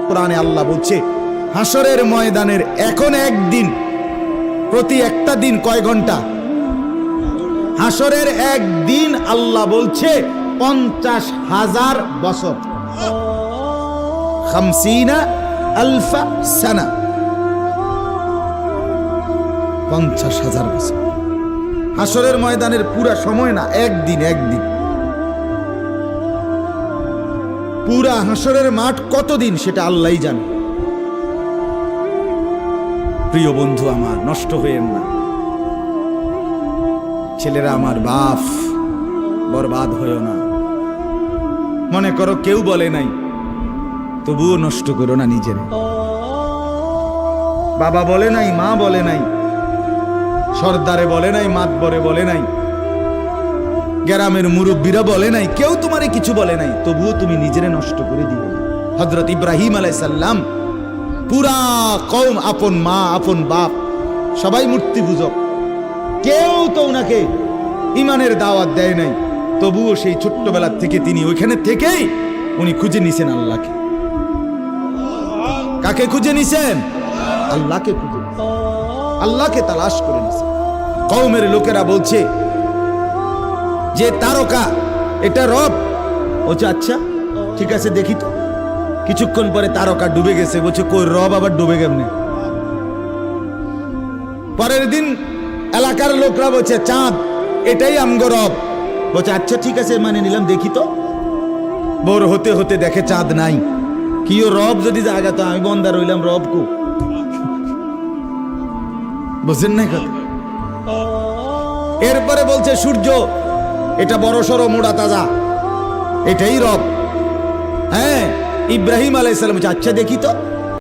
কোরআনে আল্লাহ বলছে হাসরের ময়দানের এখন একদিন, প্রতি একটা দিন কয় ঘন্টা? হাসরের একদিন আল্লাহ বলছে 50,000 বছর, 50,000 সানা, 50,000 বছর। হাসরের ময়দানের পুরা সময় না, একদিন। পুরা হাসরের মাঠ কতদিন সেটা আল্লাহই জানে। প্রিয় বন্ধু আমার, নষ্ট হয়েন না। ছেলেরা আমার, বাপ বরবাদ হয়েও না। মনে করো কেউ বলে নাই, তবুও নষ্ট করো না নিজের। বাবা বলে নাই, মা বলে নাই, সর্দারে বলে নাই, মাতবরে বলে নাই, গ্রামের মুরব্বীরা বলে নাই, কেউ তোমারে কিছু বলে নাই, তবুও তুমি নিজেরে নষ্ট করে দিবে। হযরত ইব্রাহিম আলাইহিস সালাম পুরা কওম, আপন মা আপন বাপ সবাই মূর্তি পূজক, কেউ তো ওনাকে ইমানের দাওয়াত দেয় নাই, তবুও সেই ছোট্টবেলার থেকে তিনি ওইখানে থেকেই উনি খুঁজে নিছেন আল্লাহকে। কাকে খুঁজে নিছেন? আল্লাহকে খুঁজে, আল্লাহকে তালাশ করে নিছেন। কওমের লোকেরা বলছে যে তারকা এটা রব। বলছে আচ্ছা ঠিক আছে দেখি তো। কিছুক্ষণ পরে তারকা ডুবে গেছে। বলছে কই রব আবার ডুবে কেমনে? পরের দিন এলাকার লোকরা বলছে চাঁদ, এটাই আমগো রব। বলছে আচ্ছা ঠিক আছে মানে নিলাম, দেখি তো। ভোর হতে হতে দেখে চাঁদ নাই। কিও রব যদি জায়গা তো আমি বন্দা রইলাম, রব কো? বুঝেন নাই কথা? এরপরে বলছে সূর্য, এটা বড় সড়ো মোড়া তাজা, এটাই রব। হ্যাঁ, ইব্রাহিম আলাইহিস সালাম বলছে আচ্ছা দেখি তো।